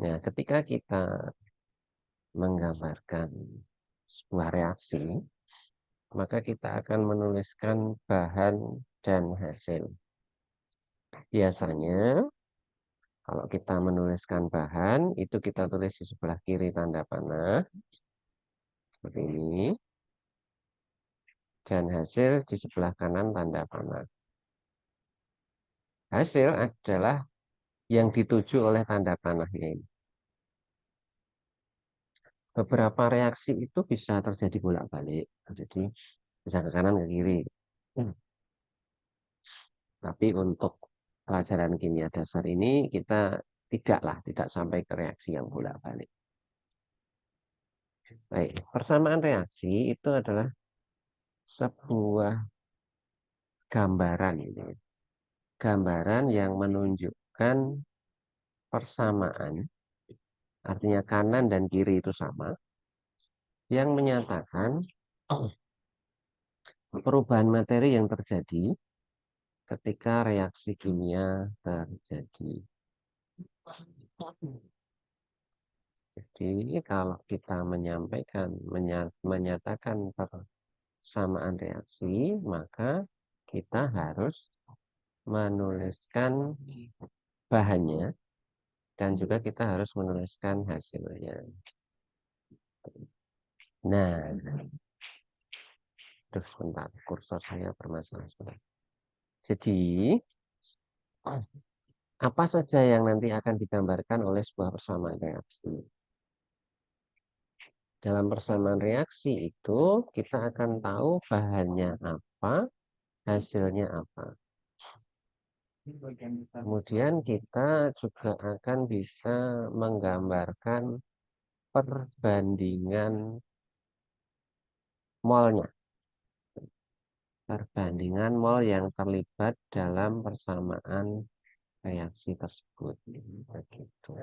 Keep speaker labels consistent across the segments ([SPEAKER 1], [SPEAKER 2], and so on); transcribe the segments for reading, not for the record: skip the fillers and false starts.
[SPEAKER 1] Nah, ketika kita menggambarkan sebuah reaksi, maka kita akan menuliskan bahan dan hasil. Biasanya, kalau kita menuliskan bahan, itu kita tulis di sebelah kiri tanda panah, seperti ini. Dan hasil di sebelah kanan tanda panah. Hasil adalah yang dituju oleh tanda panahnya ini. Beberapa reaksi itu bisa terjadi bolak-balik. Jadi bisa ke kanan ke kiri. Tapi untuk pelajaran kimia dasar ini kita tidak sampai ke reaksi yang bolak-balik. Baik, persamaan reaksi itu adalah sebuah gambaran ini. Gambaran yang menunjukkan persamaan, artinya kanan dan kiri itu sama, yang menyatakan perubahan materi yang terjadi ketika reaksi kimia terjadi. Jadi kalau kita menyatakan persamaan reaksi, maka kita harus menuliskan bahannya dan juga kita harus menuliskan hasilnya. Nah, terus sebentar, kursor saya bermasalah sebentar. Jadi, apa saja yang nanti akan digambarkan oleh sebuah persamaan reaksi? Dalam persamaan reaksi itu kita akan tahu bahannya apa, hasilnya apa. Kemudian kita juga akan bisa menggambarkan perbandingan molnya. Perbandingan mol yang terlibat dalam persamaan reaksi tersebut. Begitu.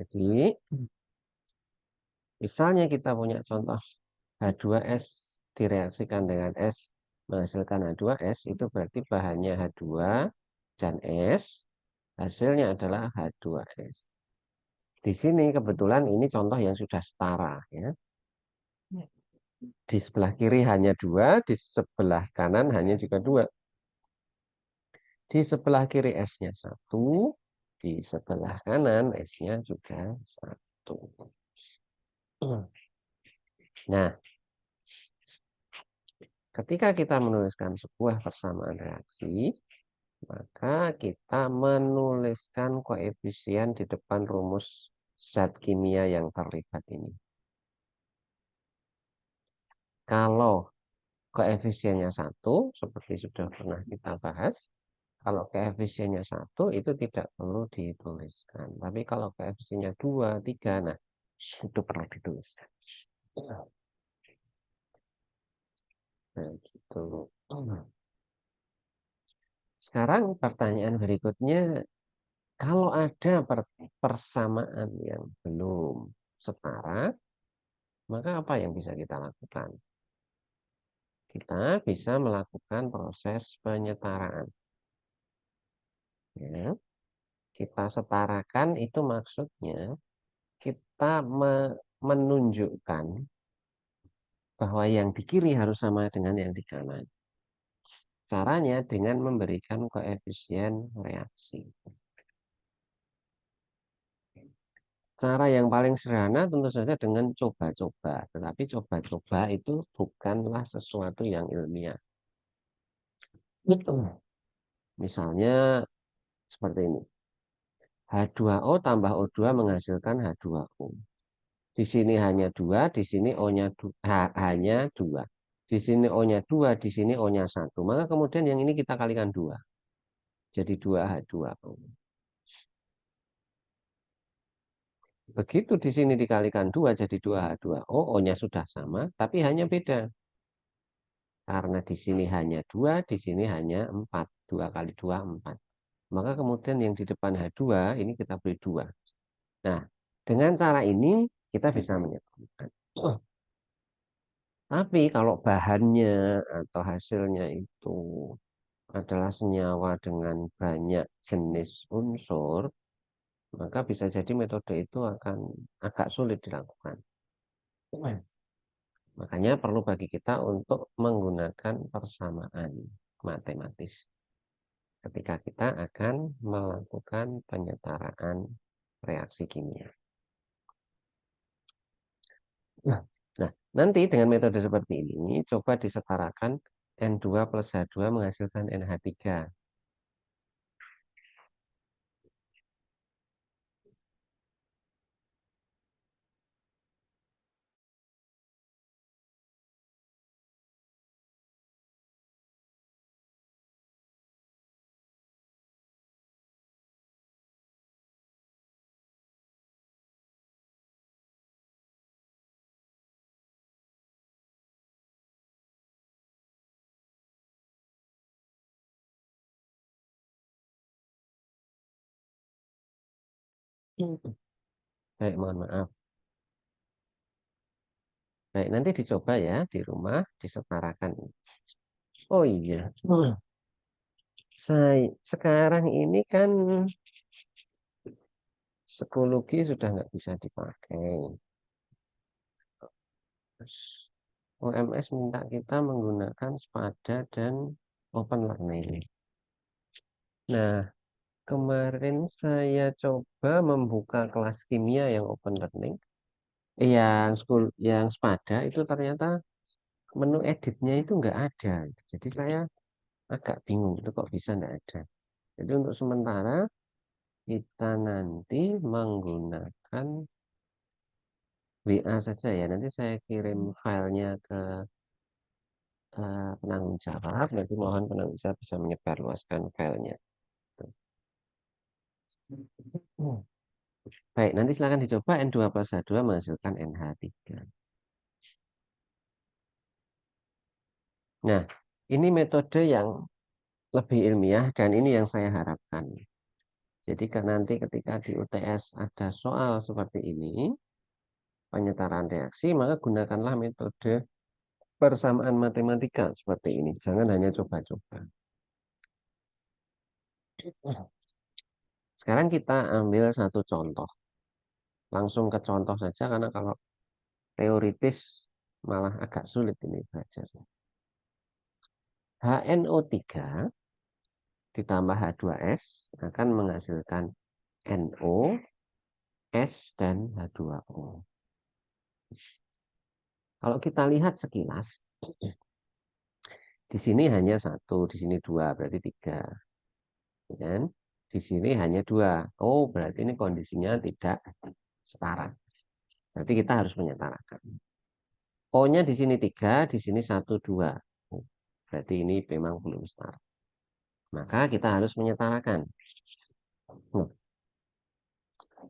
[SPEAKER 1] Jadi, misalnya kita punya contoh H2S direaksikan dengan S menghasilkan H2S, itu berarti bahannya H2 dan S, hasilnya adalah H2S. Di sini kebetulan ini contoh yang sudah setara, ya. Di sebelah kiri hanya 2, di sebelah kanan hanya juga 2. Di sebelah kiri S-nya 1, di sebelah kanan S-nya juga 1. Nah, ketika kita menuliskan sebuah persamaan reaksi, maka kita menuliskan koefisien di depan rumus zat kimia yang terlibat ini. Kalau koefisiennya 1, seperti sudah pernah kita bahas, kalau koefisiennya 1 itu tidak perlu dituliskan. Tapi kalau koefisiennya 2, 3, nah itu perlu dituliskan. Nah, gitu. Sekarang pertanyaan berikutnya, kalau ada persamaan yang belum setara, maka apa yang bisa kita lakukan? Kita bisa melakukan proses penyetaraan. Ya. Kita setarakan itu maksudnya kita menunjukkan bahwa yang di kiri harus sama dengan yang di kanan. Caranya dengan memberikan koefisien reaksi. Cara yang paling sederhana tentu saja dengan coba-coba. Tetapi coba-coba itu bukanlah sesuatu yang ilmiah. Misalnya seperti ini. H2O tambah O2 menghasilkan H2O. Di sini hanya 2, di sini O-nya hanya 2. Di sini O-nya 2, di sini O-nya 1. Maka kemudian yang ini kita kalikan 2. Jadi 2H2O. Begitu di sini dikalikan 2 jadi 2H2O, O-nya sudah sama, tapi hanya beda. Karena di sini hanya 2, di sini hanya 4. 2 kali 2, 4. Maka kemudian yang di depan H2 ini kita beri 2. Nah, dengan cara ini kita bisa menyebutkan. Tapi kalau bahannya atau hasilnya itu adalah senyawa dengan banyak jenis unsur, maka bisa jadi metode itu akan agak sulit dilakukan. Makanya perlu bagi kita untuk menggunakan persamaan matematis ketika kita akan melakukan penyetaraan reaksi kimia. Nah, nanti dengan metode seperti ini, coba disetarakan N2 plus H2 menghasilkan NH3. Baik, mohon maaf. Baik, nanti dicoba ya di rumah, disetarakan. Oh iya, saya sekarang ini kan psikologi sudah nggak bisa dipakai. UMS minta kita menggunakan SPADA dan Open Learning. Nah, kemarin saya coba membuka kelas kimia yang Open Learning, yang SPADA itu ternyata menu editnya itu nggak ada. Jadi saya agak bingung itu kok bisa nggak ada. Jadi untuk sementara kita nanti menggunakan WA saja ya. Nanti saya kirim filenya ke penanggung jawab. Nanti mohon penanggung jawab bisa menyebarluaskan filenya. Baik, nanti silakan dicoba N2 plus H2 menghasilkan NH3. Nah, ini metode yang lebih ilmiah dan ini yang saya harapkan. Jadi kan nanti ketika di UTS ada soal seperti ini, penyetaraan reaksi, maka gunakanlah metode persamaan matematika seperti ini. Jangan hanya coba-coba. Sekarang kita ambil satu contoh. Langsung ke contoh saja karena kalau teoritis malah agak sulit ini belajar. HNO3 ditambah H2S akan menghasilkan NO, S, dan H2O. Kalau kita lihat sekilas, di sini hanya satu, di sini dua, berarti tiga. Dan di sini hanya dua. Oh, berarti ini kondisinya tidak setara. Berarti kita harus menyetarakan. O-nya di sini tiga, di sini satu, dua. Berarti ini memang belum setara. Maka kita harus menyetarakan. Nah,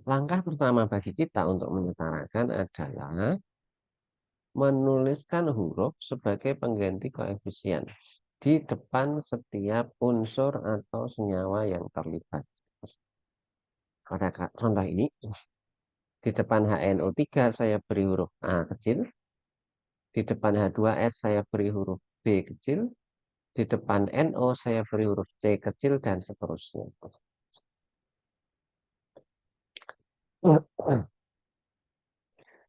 [SPEAKER 1] langkah pertama bagi kita untuk menyetarakan adalah menuliskan huruf sebagai pengganti koefisien di depan setiap unsur atau senyawa yang terlibat. Pada contoh ini, di depan HNO3 saya beri huruf A kecil, di depan H2S saya beri huruf B kecil, di depan NO saya beri huruf C kecil, dan seterusnya.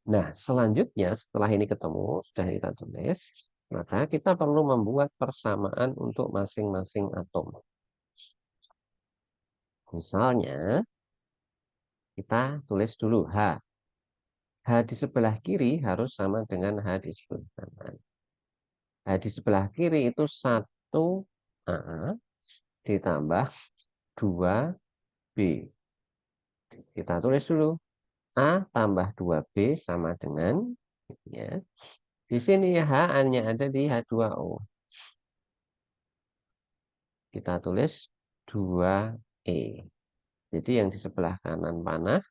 [SPEAKER 1] Nah, selanjutnya setelah ini ketemu, sudah kita tulis, maka kita perlu membuat persamaan untuk masing-masing atom. Misalnya, kita tulis dulu H. H di sebelah kiri harus sama dengan H di sebelah kanan. H di sebelah kiri itu 1A ditambah 2B. Kita tulis dulu. A tambah 2B sama dengan, ya. Di sini H hanya ada di H2O. Kita tulis 2E. Jadi yang di sebelah kanan panah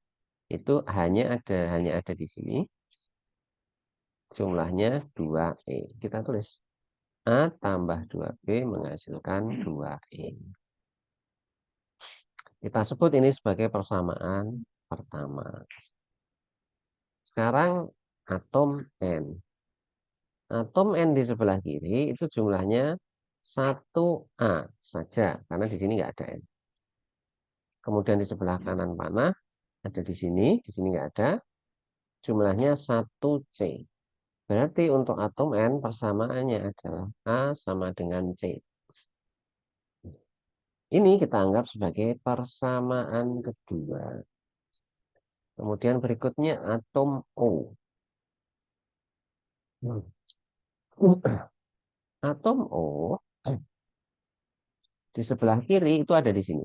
[SPEAKER 1] itu hanya ada di sini. Jumlahnya 2E. Kita tulis A tambah 2B menghasilkan 2E. Kita sebut ini sebagai persamaan pertama. Sekarang atom N. Atom N di sebelah kiri itu jumlahnya 1A saja, karena di sini nggak ada N. Kemudian di sebelah kanan panah ada di sini nggak ada, jumlahnya 1C. Berarti untuk atom N persamaannya adalah A sama dengan C. Ini kita anggap sebagai persamaan kedua. Kemudian berikutnya atom O. Atom O di sebelah kiri itu ada di sini.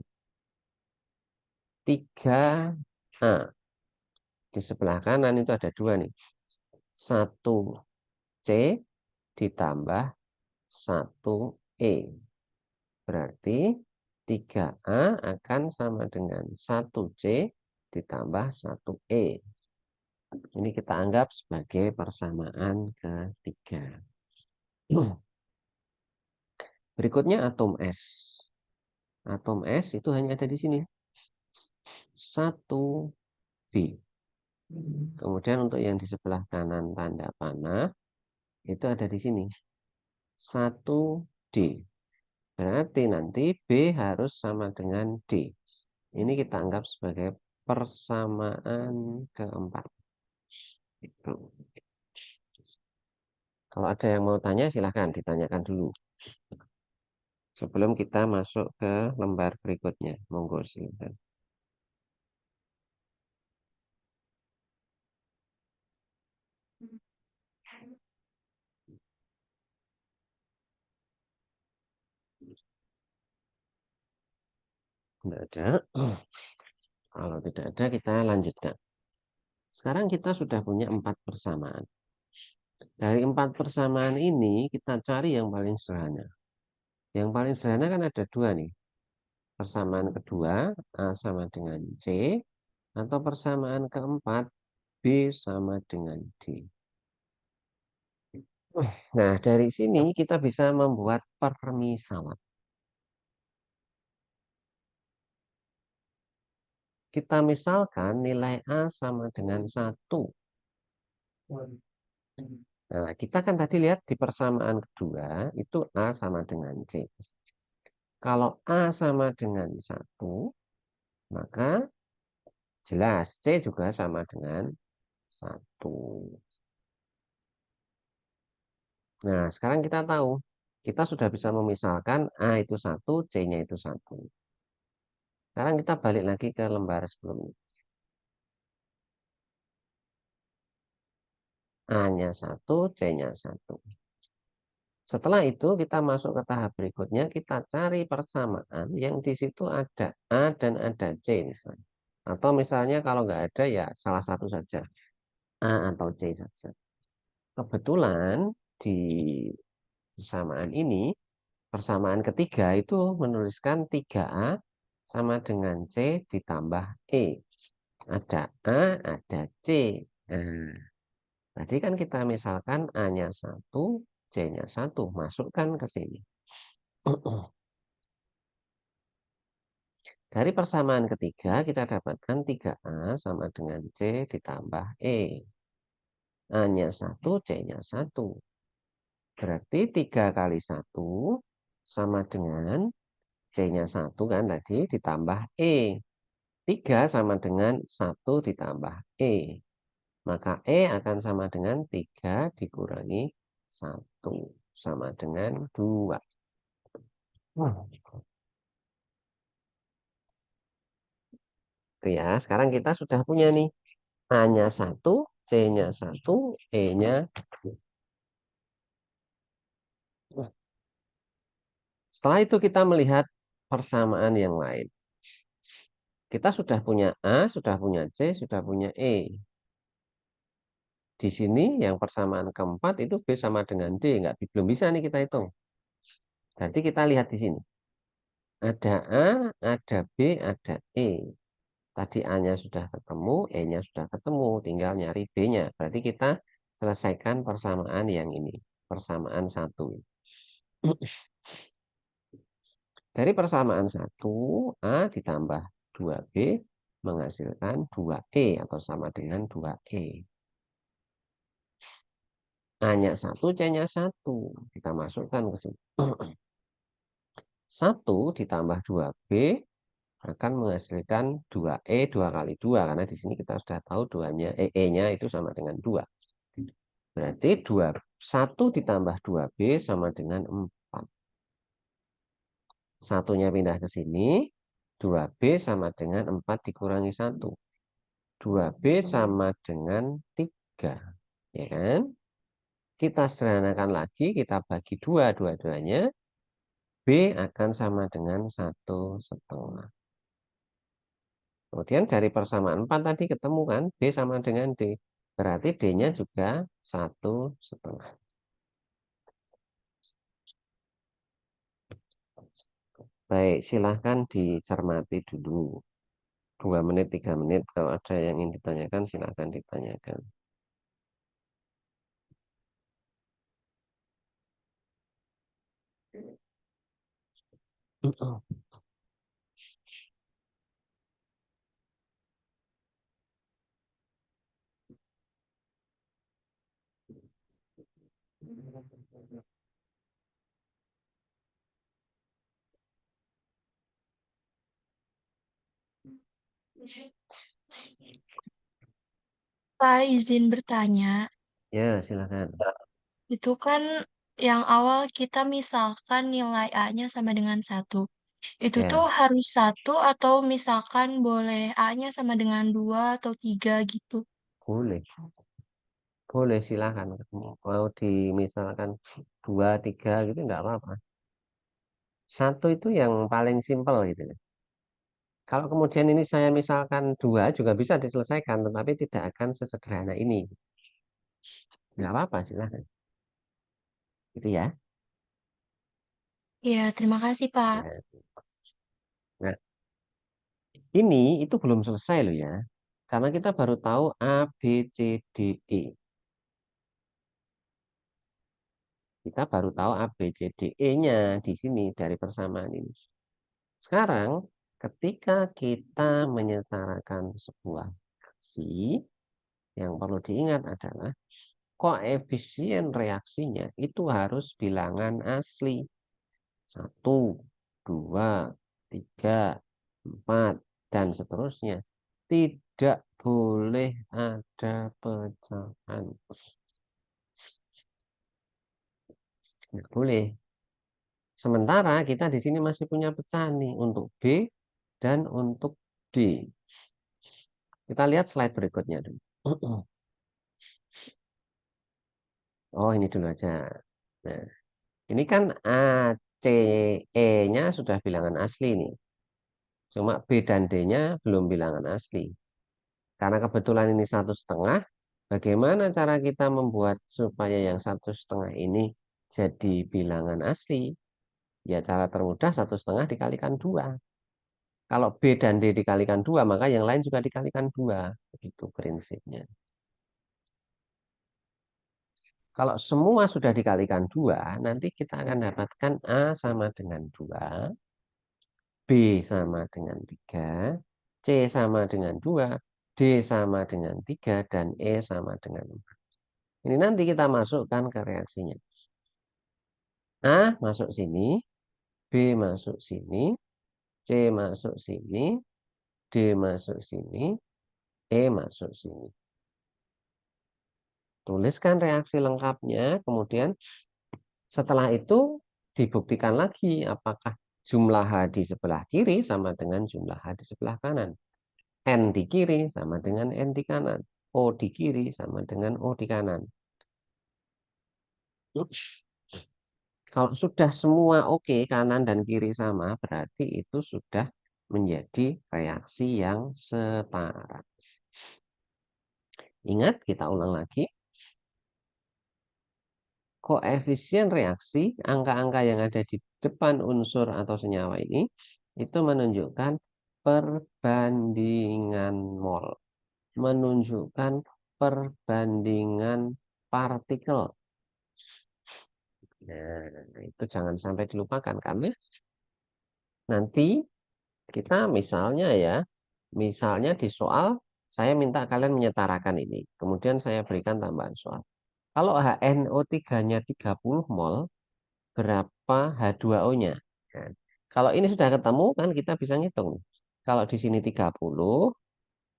[SPEAKER 1] 3A. Di sebelah kanan itu ada 2 nih. 1C ditambah 1E. Berarti 3A akan sama dengan 1C ditambah 1E. Ini kita anggap sebagai persamaan ketiga. Berikutnya atom S. Atom S itu hanya ada di sini. 1B. Kemudian untuk yang di sebelah kanan tanda panah, itu ada di sini. 1D. Berarti nanti B harus sama dengan D. Ini kita anggap sebagai persamaan keempat. Kalau ada yang mau tanya, silahkan ditanyakan dulu. Sebelum kita masuk ke lembar berikutnya. Monggo silahkan. Tidak ada. Kalau tidak ada, kita lanjutkan. Sekarang kita sudah punya 4 persamaan. Dari 4 persamaan ini, kita cari yang paling sederhana. Yang paling sederhana kan ada 2 nih. Persamaan kedua, A sama dengan C. Atau persamaan keempat, B sama dengan D. Nah, dari sini kita bisa membuat permisalan. Kita misalkan nilai A sama dengan 1. Nah, kita kan tadi lihat di persamaan kedua, itu A sama dengan C. Kalau A sama dengan 1, maka jelas C juga sama dengan 1. Nah, sekarang kita tahu. Kita sudah bisa memisalkan A itu 1, C-nya itu 1. Sekarang kita balik lagi ke lembar sebelumnya. A-nya 1, C-nya 1. Setelah itu kita masuk ke tahap berikutnya, kita cari persamaan yang di situ ada A dan ada C misalnya. Atau misalnya kalau nggak ada ya salah satu saja, A atau C saja. Kebetulan di persamaan ini, persamaan ketiga itu menuliskan 3A sama dengan C ditambah E. Ada A, ada C. Nah, tadi kan kita misalkan A-nya 1, C-nya 1. Masukkan ke sini. Dari persamaan ketiga, kita dapatkan 3A sama dengan C ditambah E. A-nya 1, C-nya 1. Berarti 3 kali 1 sama dengan C-nya 1 kan tadi ditambah E. 3 sama dengan 1 ditambah E. Maka E akan sama dengan 3 dikurangi 1. Sama dengan 2. Oke ya, sekarang kita sudah punya nih. A-nya 1, C-nya 1, E-nya. Setelah itu kita melihat persamaan yang lain. Kita sudah punya A, sudah punya C, sudah punya E. Di sini yang persamaan keempat itu B sama dengan D. Belum bisa nih kita hitung. Jadi kita lihat di sini. Ada A, ada B, ada E. Tadi A-nya sudah ketemu, E-nya sudah ketemu. Tinggal nyari B-nya. Berarti kita selesaikan persamaan yang ini. Persamaan 1. Dari persamaan 1, A ditambah 2B menghasilkan 2E atau sama dengan 2E. A-nya 1, C-nya 1. Kita masukkan ke sini. 1 ditambah 2B akan menghasilkan 2E, 2 kali 2. Karena di sini kita sudah tahu E-nya itu sama dengan 2. Berarti 1 ditambah 2B sama dengan 4. Satunya pindah ke sini. 2B sama dengan 4 dikurangi 1. 2B sama dengan 3. Ya kan? Kita sederhanakan lagi. Kita bagi 2 dua-duanya. B akan sama dengan 1,5. Kemudian dari persamaan 4 tadi ketemu kan. B sama dengan D. Berarti D-nya juga 1,5. Baik, silahkan dicermati dulu. 2 menit, 3 menit. Kalau ada yang ingin ditanyakan, silahkan ditanyakan.
[SPEAKER 2] Pak, izin bertanya,
[SPEAKER 1] Ya, silahkan.
[SPEAKER 2] itu kan yang awal kita misalkan nilai A-nya sama dengan 1. Itu tuh
[SPEAKER 1] Ya,
[SPEAKER 2] harus 1 atau misalkan boleh A-nya sama dengan 2 atau 3 gitu.
[SPEAKER 1] boleh. Boleh, silahkan. Mau dimisalkan 2, 3 gitu, enggak apa-apa. 1 itu yang paling simpel gitu. Kalau kemudian ini saya misalkan 2 juga bisa diselesaikan, tetapi tidak akan sesederhana ini. Enggak apa-apa, silahkan. Gitu ya.
[SPEAKER 2] Ya, terima kasih, Pak.
[SPEAKER 1] Ya. Nah, ini itu belum selesai loh ya. Karena kita baru tahu A, B, C, D, E. Kita baru tahu A, B, C, D, E-nya di sini dari persamaan ini. Sekarang, ketika kita menyetarakan sebuah aksi, yang perlu diingat adalah koefisien reaksinya itu harus bilangan asli. 1, 2, 3, 4, dan seterusnya. Tidak boleh ada pecahan. Tidak boleh. Sementara kita di sini masih punya pecahan nih untuk B dan untuk D. Kita lihat slide berikutnya dulu. Oh, ini dulu aja. Nah, ini kan A, C, E-nya sudah bilangan asli nih. Cuma B dan D-nya belum bilangan asli. Karena kebetulan ini 1,5, bagaimana cara kita membuat supaya yang 1,5 ini jadi bilangan asli? Ya, cara termudah 1,5 dikalikan 2. Kalau B dan D dikalikan 2, maka yang lain juga dikalikan 2. Begitu prinsipnya. Kalau semua sudah dikalikan 2, nanti kita akan dapatkan A sama dengan 2, B sama dengan 3, C sama dengan 2, D sama dengan 3, dan E sama dengan 4. Ini nanti kita masukkan ke reaksinya. A masuk sini, B masuk sini, C masuk sini, D masuk sini, E masuk sini. Tuliskan reaksi lengkapnya, kemudian setelah itu dibuktikan lagi apakah jumlah H di sebelah kiri sama dengan jumlah H di sebelah kanan. N di kiri sama dengan N di kanan. O di kiri sama dengan O di kanan. Kalau sudah semua oke, kanan dan kiri sama, berarti itu sudah menjadi reaksi yang setara. Ingat, kita ulang lagi. Koefisien reaksi, angka-angka yang ada di depan unsur atau senyawa ini, itu menunjukkan perbandingan mol. Menunjukkan perbandingan partikel. Nah, itu jangan sampai dilupakan, karena nanti kita misalnya di soal, saya minta kalian menyetarakan ini. Kemudian saya berikan tambahan soal. Kalau HNO3-nya 30 mol, berapa H2O-nya? Nah, kalau ini sudah ketemu kan kita bisa ngitung. Kalau di sini 30,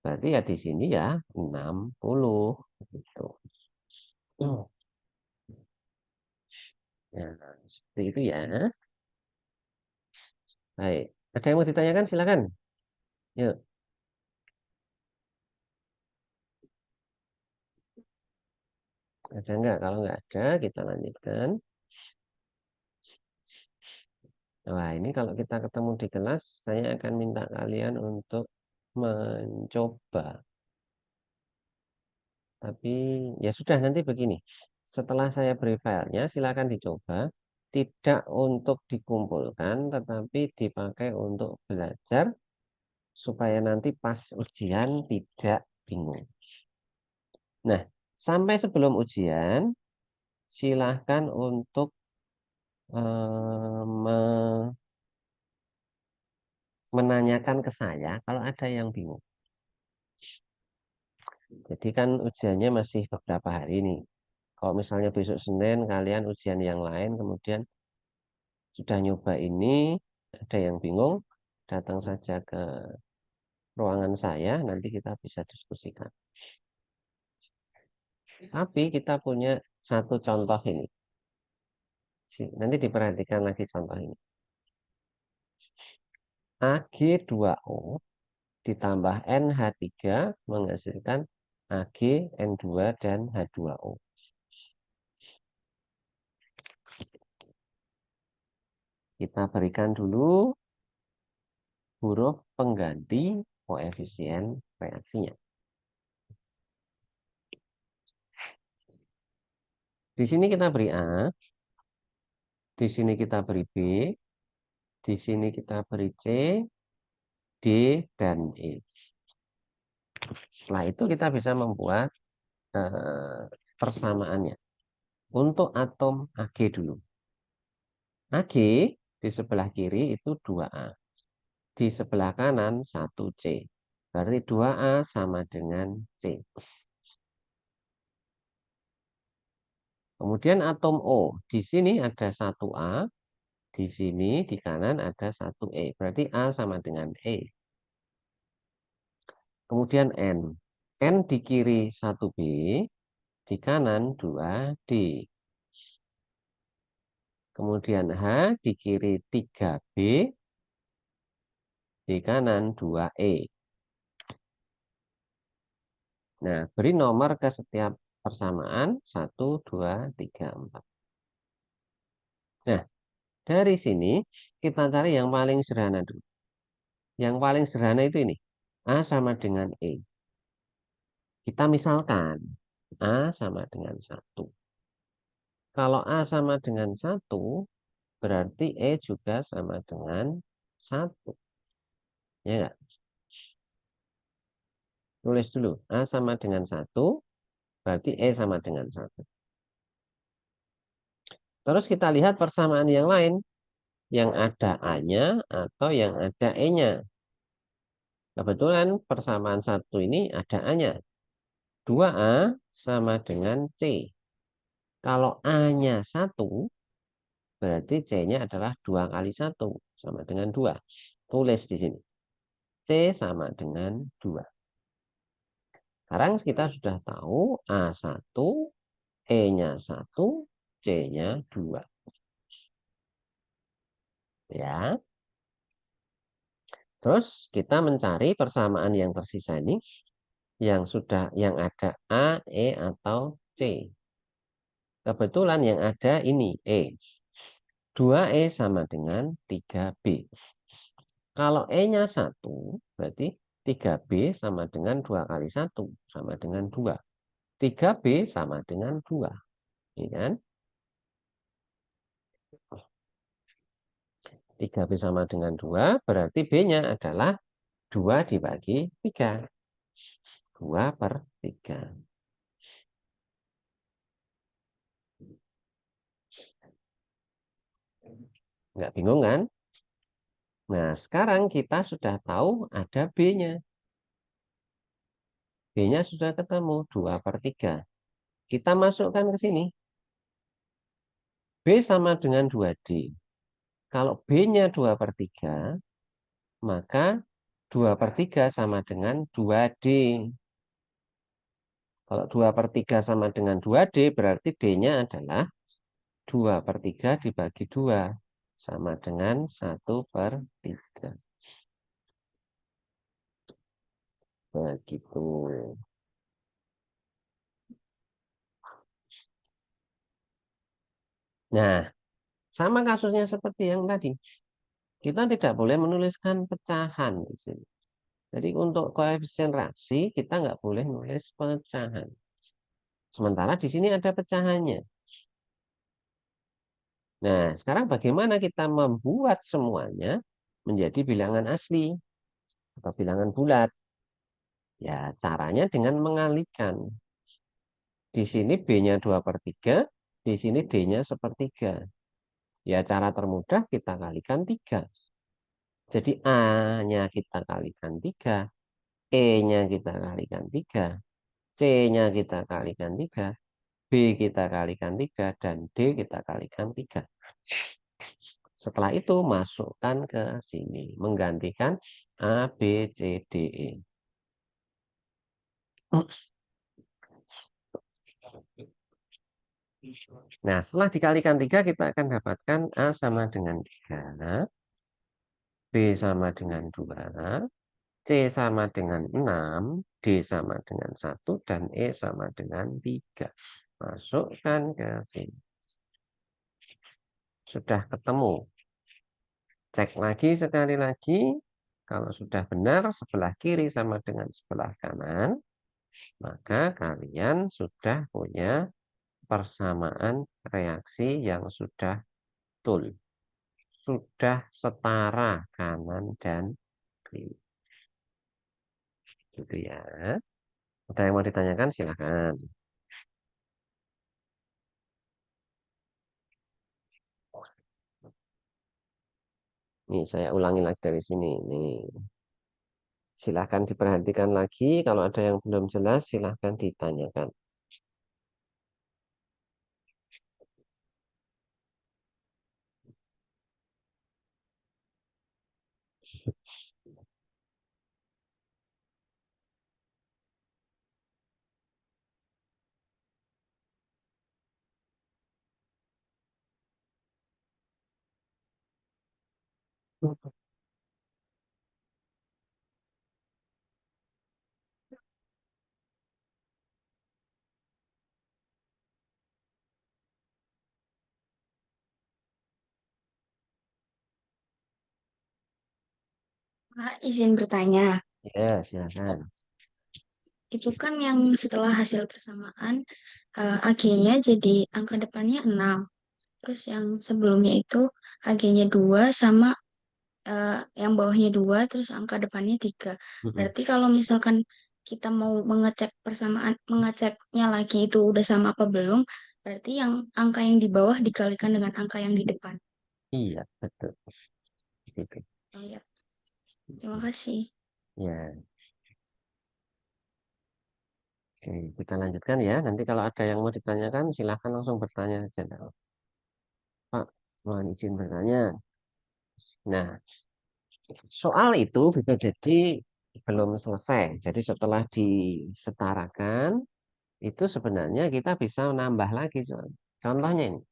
[SPEAKER 1] berarti ya di sini ya 60 gitu. Nah, seperti itu ya. Baik. Ada yang mau ditanyakan? Silakan. Yuk, ada nggak? Kalau nggak ada, kita lanjutkan. Wah, ini kalau kita ketemu di kelas, saya akan minta kalian untuk mencoba. Tapi ya sudah, nanti begini. Setelah saya beri filenya, silakan dicoba. Tidak untuk dikumpulkan, tetapi dipakai untuk belajar supaya nanti pas ujian tidak bingung. Nah, sampai sebelum ujian, silahkan untuk menanyakan ke saya kalau ada yang bingung. Jadi kan ujiannya masih beberapa hari nih. Kalau misalnya besok Senin kalian ujian yang lain, kemudian sudah nyoba ini, ada yang bingung, datang saja ke ruangan saya, nanti kita bisa diskusikan. Tapi kita punya satu contoh ini. Nanti diperhatikan lagi contoh ini. Ag2O ditambah NH3 menghasilkan Ag, N2, dan H2O. Kita berikan dulu huruf pengganti koefisien reaksinya. Di sini kita beri A, di sini kita beri B, di sini kita beri C, D, dan E. Setelah itu kita bisa membuat persamaannya. Untuk atom Ag dulu. Ag di sebelah kiri itu 2A. Di sebelah kanan 1C. Berarti 2A sama dengan C. Kemudian atom O. Di sini ada 1A. Di sini di kanan ada 1E. Berarti A sama dengan E. Kemudian N. N di kiri 1B. Di kanan 2D. Kemudian H di kiri 3B. Di kanan 2E. Nah, beri nomor ke setiap persamaan 1, 2, 3, 4. Nah, dari sini kita cari yang paling sederhana dulu. Yang paling sederhana itu ini. A sama dengan E. Kita misalkan A sama dengan 1. Kalau A sama dengan 1, berarti E juga sama dengan 1. Ya enggak? Tulis dulu. A sama dengan 1, berarti E sama dengan 1. Terus kita lihat persamaan yang lain. Yang ada A-nya atau yang ada E-nya. Kebetulan persamaan 1 ini ada A-nya. 2A sama dengan C. Kalau A-nya 1, berarti C-nya adalah 2 kali 1, sama dengan 2. Tulis di sini. C sama dengan 2. Sekarang kita sudah tahu A1, E-nya 1, C-nya 2. Ya. Terus kita mencari persamaan yang tersisa ini yang ada A, E, atau C. Kebetulan yang ada ini E. 2E sama dengan 3B. Kalau E-nya 1, berarti 3B sama dengan 2 kali 1, sama dengan 2. 3B sama dengan 2. Ya kan? 3B sama dengan 2, berarti B-nya adalah 2 dibagi 3. 2 per 3. Nggak bingung kan? Nah, sekarang kita sudah tahu ada B-nya. B-nya sudah ketemu, 2 per 3. kita masukkan ke sini. B sama dengan 2D. Kalau B-nya 2/3, maka 2/3 sama dengan 2D. Kalau 2/3 sama dengan 2D, berarti D-nya adalah 2/3 dibagi 2. Sama dengan 1/3. Begitu. Nah, sama kasusnya seperti yang tadi. Kita tidak boleh menuliskan pecahan di sini. Jadi untuk koefisien reaksi, kita nggak boleh nulis pecahan. Sementara di sini ada pecahannya. Nah, sekarang bagaimana kita membuat semuanya menjadi bilangan asli atau bilangan bulat? Ya, caranya dengan mengalihkan. Di sini B-nya 2/3, di sini D-nya 1/3. Ya, cara termudah kita kalikan 3. Jadi A-nya kita kalikan 3, E-nya kita kalikan 3, C-nya kita kalikan 3, B kita kalikan 3, dan D kita kalikan 3. Setelah itu masukkan ke sini, menggantikan A, B, C, D, E. Nah, setelah dikalikan 3, kita akan dapatkan A sama dengan 3, B sama dengan 2, C sama dengan 6, D sama dengan 1, dan E sama dengan 3. Masukkan ke sini. Sudah ketemu. Cek lagi sekali lagi. Kalau sudah benar, sebelah kiri sama dengan sebelah kanan, maka kalian sudah punya persamaan reaksi yang sudah betul. Sudah setara kanan dan kiri. Gitu ya. Ada yang mau ditanyakan, silakan. Nih, saya ulangi lagi dari sini. Nih, silahkan diperhatikan lagi. Kalau ada yang belum jelas, silahkan ditanyakan.
[SPEAKER 2] Pak, izin bertanya.
[SPEAKER 1] Ya, silakan.
[SPEAKER 2] Itu kan yang setelah hasil persamaan, AG-nya jadi angka depannya 6. Terus yang sebelumnya itu AG-nya 2 sama yang bawahnya 2 terus angka depannya 3.
[SPEAKER 1] Mhm.
[SPEAKER 2] Berarti kalau misalkan kita mau mengecek persamaan, mengeceknya lagi itu udah sama apa belum, berarti yang angka yang di bawah dikalikan dengan angka yang di depan.
[SPEAKER 1] Iya, betul. Gitu.
[SPEAKER 2] Oh ya, terima kasih.
[SPEAKER 1] Ya, oke, kita lanjutkan ya. Nanti kalau ada yang mau ditanyakan, silahkan langsung bertanya saja. Pak, mohon izin bertanya. Nah, soal itu bisa jadi belum selesai. Jadi setelah disetarakan, itu sebenarnya kita bisa nambah lagi. Contohnya ini.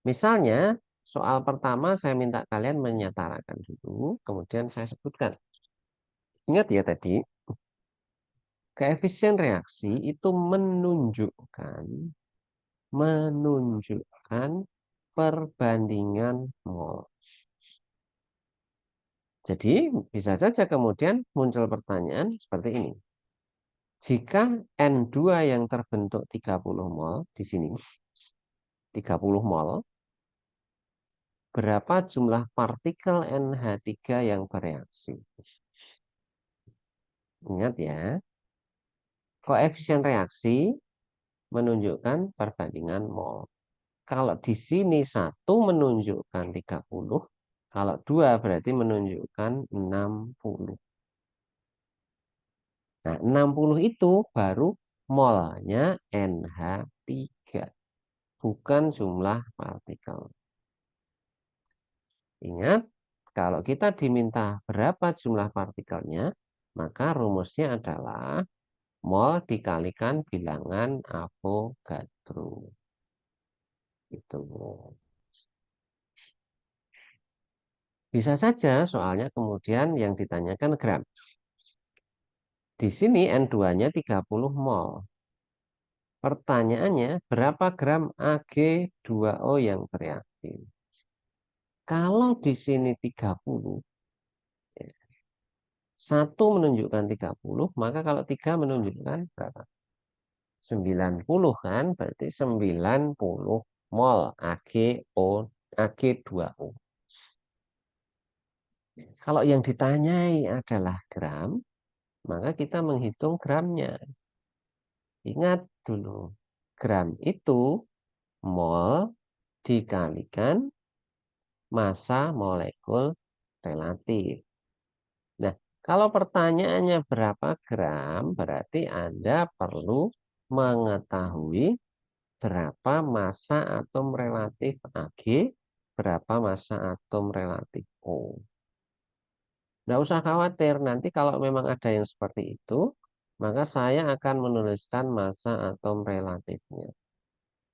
[SPEAKER 1] Misalnya, soal pertama saya minta kalian menyetarakan dulu, kemudian saya sebutkan. Ingat ya tadi, koefisien reaksi itu menunjukkan perbandingan mol. Jadi bisa saja kemudian muncul pertanyaan seperti ini. Jika N2 yang terbentuk 30 mol di sini, 30 mol, berapa jumlah partikel NH3 yang bereaksi? Ingat ya, koefisien reaksi menunjukkan perbandingan mol. Kalau di sini 1 menunjukkan 30, kalau 2 berarti menunjukkan 60. Nah, 60 itu baru molnya NH3, bukan jumlah partikel. Ingat, kalau kita diminta berapa jumlah partikelnya, maka rumusnya adalah mol dikalikan bilangan Avogadro. Itu. Bisa saja soalnya kemudian yang ditanyakan gram. Di sini N2-nya 30 mol. Pertanyaannya, berapa gram Ag2O yang bereaksi? Kalau di sini 30, ya, 1 menunjukkan 30, maka kalau 3 menunjukkan berapa? 90 kan? Berarti 90 mol Ag2O. Kalau yang ditanyai adalah gram, maka kita menghitung gramnya. Ingat dulu, gram itu mol dikalikan massa molekul relatif. Nah, kalau pertanyaannya berapa gram, berarti Anda perlu mengetahui berapa massa atom relatif Ag, berapa massa atom relatif O. Nggak usah khawatir, nanti kalau memang ada yang seperti itu, maka saya akan menuliskan massa atom relatifnya.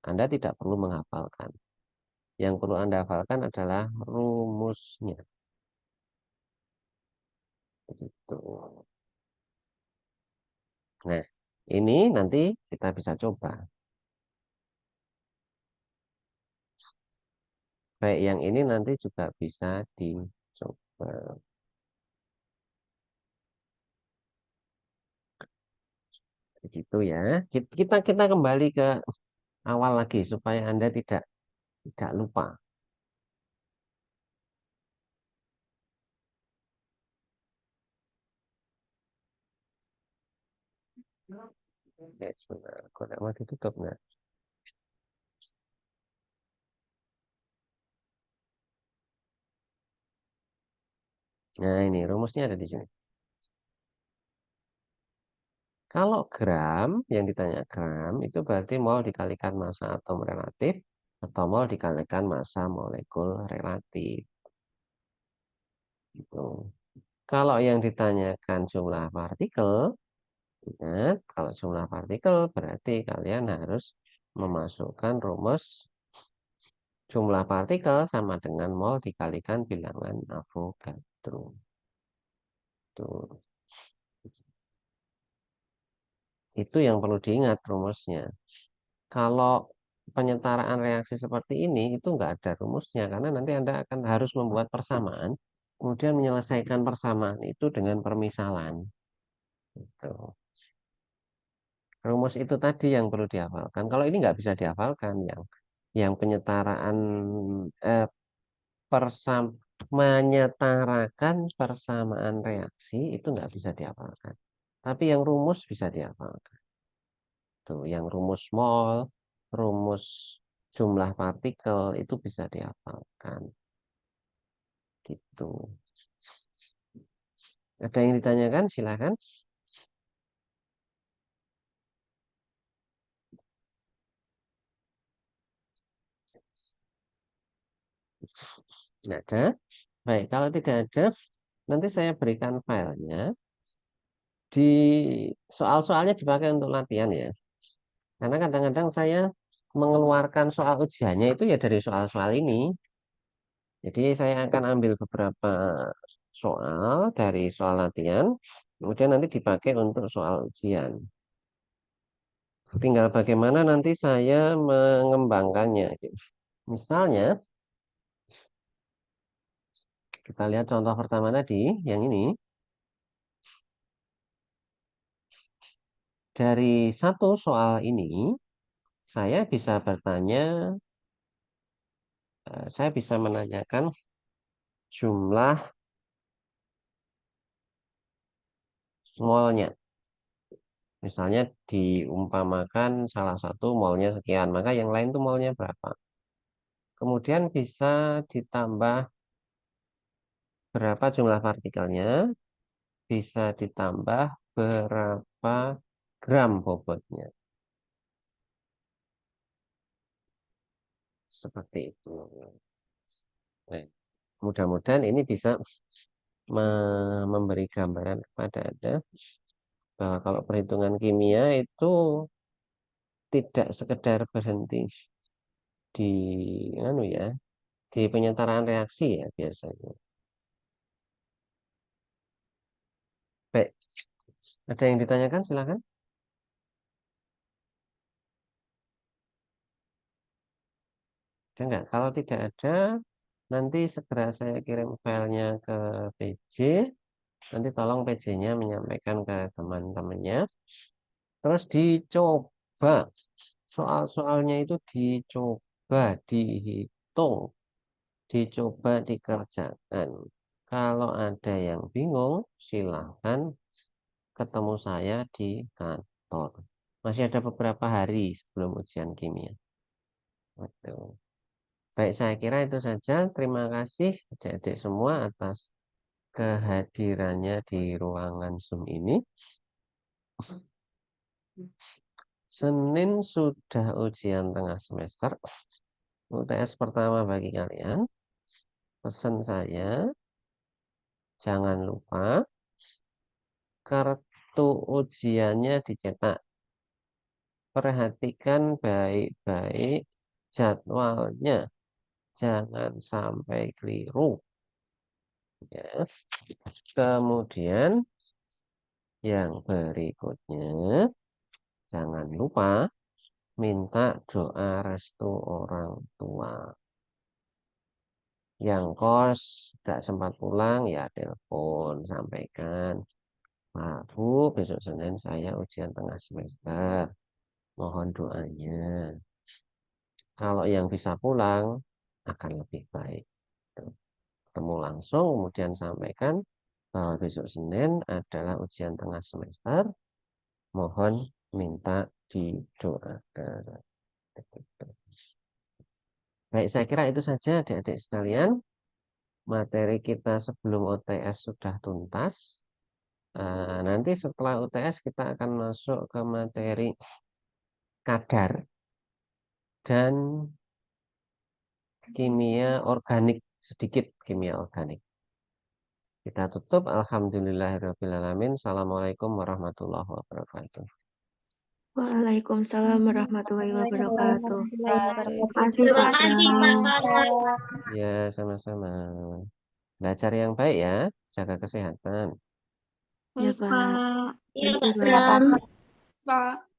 [SPEAKER 1] Anda tidak perlu menghafalkan. Yang perlu Anda hafalkan adalah rumusnya. Begitu. Nah, ini nanti kita bisa coba. Baik, yang ini nanti juga bisa dicoba. Begitu ya. Kita kembali ke awal lagi supaya Anda tidak lupa. Oke, sebentar. Kok tidak mau ditutup nggak? Nah, ini rumusnya ada di sini. Kalau gram, yang ditanya gram, itu berarti mol dikalikan massa atom relatif atau mol dikalikan massa molekul relatif. Gitu. Kalau yang ditanyakan jumlah partikel, ingat, kalau jumlah partikel berarti kalian harus memasukkan rumus jumlah partikel sama dengan mol dikalikan bilangan Avogadro. Tuh. Itu yang perlu diingat rumusnya. Kalau penyetaraan reaksi seperti ini, itu nggak ada rumusnya. Karena nanti Anda akan harus membuat persamaan, kemudian menyelesaikan persamaan itu dengan permisalan. Gitu. Rumus itu tadi yang perlu dihafalkan. Kalau ini nggak bisa dihafalkan, yang penyetaraan eh, persam, menyetarakan persamaan reaksi itu nggak bisa dihafalkan. Tapi yang rumus bisa dihafalkan. Tuh, yang rumus mol, rumus jumlah partikel itu bisa dihafalkan. Gitu. Ada yang ditanyakan? Silakan. Nggak ada. Baik, kalau tidak ada, nanti saya berikan filenya. Di soal-soalnya dipakai untuk latihan ya. Karena kadang-kadang saya mengeluarkan soal ujiannya itu ya dari soal-soal ini. Jadi saya akan ambil beberapa soal dari soal latihan, kemudian nanti dipakai untuk soal ujian. Tinggal bagaimana nanti saya mengembangkannya. Misalnya, kita lihat contoh pertama tadi, yang ini. Dari satu soal ini, saya bisa bertanya, saya bisa menanyakan jumlah molnya. Misalnya diumpamakan salah satu molnya sekian, maka yang lain tuh molnya berapa. Kemudian bisa ditambah berapa jumlah partikelnya, bisa ditambah berapa gram bobotnya. Seperti itu. Nah, mudah-mudahan ini bisa memberi gambaran kepada Anda bahwa kalau perhitungan kimia itu tidak sekedar berhenti di anu ya, di penyetaraan reaksi ya biasanya. Baik, ada yang ditanyakan silakan. Ada nggak? Kalau tidak ada, nanti segera saya kirim filenya ke PJ. Nanti tolong PJ-nya menyampaikan ke teman-temannya. Terus dicoba. Soal-soalnya itu dicoba, dihitung, dicoba dikerjakan. Kalau ada yang bingung, silahkan ketemu saya di kantor. Masih ada beberapa hari sebelum ujian kimia. Waduh. Baik, saya kira itu saja. Terima kasih adik-adik semua atas kehadirannya di ruangan Zoom ini. Senin sudah ujian tengah semester. UTS pertama bagi kalian. Pesan saya, jangan lupa kartu ujiannya dicetak. Perhatikan baik-baik jadwalnya. Jangan sampai keliru. Ya. Kemudian yang berikutnya, jangan lupa minta doa restu orang tua. Yang kos tidak sempat pulang, ya telepon, sampaikan. Pak, Bu, besok Senin saya ujian tengah semester. Mohon doanya. Kalau yang bisa pulang, akan lebih baik. Ketemu langsung, kemudian sampaikan bahwa besok Senin adalah ujian tengah semester. Mohon minta didoakan. Baik, saya kira itu saja adik-adik sekalian. Materi kita sebelum UTS sudah tuntas. Nanti setelah UTS kita akan masuk ke materi kadar dan kimia organik, sedikit kimia organik. Kita tutup. Alhamdulillahirrahmanirrahim. Assalamualaikum warahmatullahi wabarakatuh.
[SPEAKER 3] Waalaikumsalam warahmatullahi wabarakatuh.
[SPEAKER 2] Warahmatullahi wabarakatuh.
[SPEAKER 3] Terima
[SPEAKER 4] Terima
[SPEAKER 3] kasih
[SPEAKER 4] kasih,
[SPEAKER 3] Kak
[SPEAKER 4] Pak
[SPEAKER 3] Pras.
[SPEAKER 4] Pras.
[SPEAKER 1] Ya, sama-sama. Belajar yang baik ya, jaga kesehatan.
[SPEAKER 3] Ya
[SPEAKER 4] Baik,
[SPEAKER 3] Pak.
[SPEAKER 4] Pak.
[SPEAKER 3] Terima kasih
[SPEAKER 4] Ya,
[SPEAKER 3] Pak.
[SPEAKER 4] Pak.